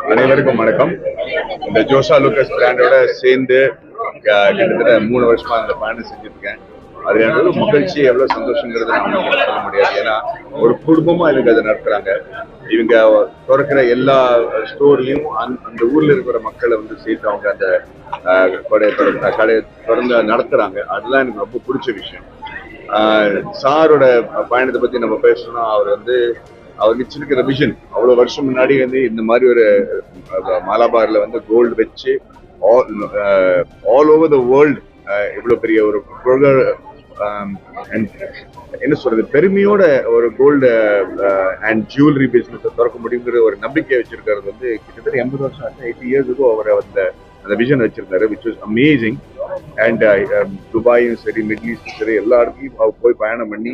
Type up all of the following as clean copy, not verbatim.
அனைவருக்கும் வணக்கம். இந்த ஜோஷா லூக்கஸ் பிராண்டோட சேர்ந்து கிட்டத்தட்ட 3 வருஷமா அந்த பயணம் செஞ்சுட்டு இருக்கேன். அது எவ்வளவு மகிழ்ச்சி, எவ்வளவு சந்தோஷங்கிறது நம்ம சொல்ல முடியாது. ஏன்னா ஒரு குடும்பமா இவங்க அதை நடத்துறாங்க. இவங்க திறக்கிற எல்லா ஸ்டோர்லயும் அந்த ஊர்ல இருக்கிற மக்களை வந்து சேர்த்து அவங்க அந்த கடையை திறந்து நடத்துறாங்க. அதுதான் எனக்கு ரொம்ப பிடிச்ச விஷயம். சாரோட பயணத்தை பத்தி நம்ம பேசணும்னா அவர் வச்சிருக்கிற விஷன் அவ்வளவு வருஷம் முன்னாடி வந்து இந்த மாதிரி ஒரு மலபார்ல வந்து கோல்டு வச்சு ஆல் ஓவர் த வேர்ல்டு இவ்வளவு பெரிய ஒரு என்ன சொல்றது பெருமையோட ஒரு கோல்டு அண்ட் ஜுவல்லரி பிசினஸ் திறக்க முடியுங்கிற ஒரு நம்பிக்கை வச்சிருக்கிறது வந்து கிட்டத்தட்ட 80 வருஷம் ஆச்சு. 80 இயர்ஸுக்கு அவர் அந்த விஷன் வச்சிருந்தாரு, விச் வாஸ் அமேசிங். அண்ட் துபாயும் சரி, மிடில் ஈஸ்டும் சரி, எல்லா இடத்துலையும் அவர் போய் பயணம் பண்ணி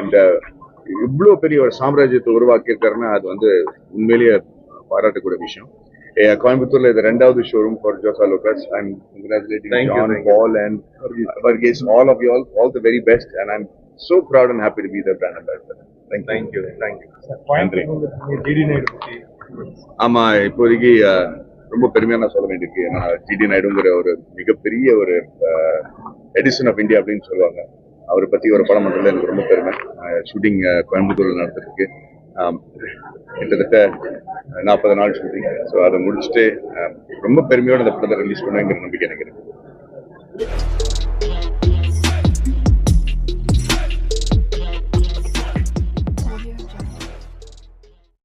இந்த இவ்வளவு பெரிய ஒரு சாம்ராஜ்யத்தை உருவாக்கி இருக்காருன்னா அது வந்து உண்மையிலேயே பாராட்டக்கூடிய விஷயம். கோயம்புத்தூர்ல இது 2வது showroom for ஜோஷா Lucas. I'm congratulating John, Paul and Varghese, all of you all the very best, and I'm so proud and happy to be the brand ambassador. Thank you. ஆமா, இப்போதைக்கு ரொம்ப பெருமையா நான் சொல்ல வேண்டியிருக்கு. ஏன்னா ஜிடி நாயுடுங்கிற ஒரு மிகப்பெரிய ஒரு எடிசன் ஆஃப் இந்தியா அப்படின்னு சொல்லுவாங்க. அவரை பத்தி ஒரு படம் பண்றதுல எனக்கு ரொம்ப பெருமை. ஷூட்டிங் கோயம்புத்தூர்ல நடத்திருக்கு. கிட்டத்தட்ட 40 நாள் ஷூட்டிங். ஸோ அதை முடிச்சுட்டு ரொம்ப பெருமையோட அந்த படத்தை ரிலீஸ் பண்ணுவேங்கிற நம்பிக்கை எனக்கு இருக்கு.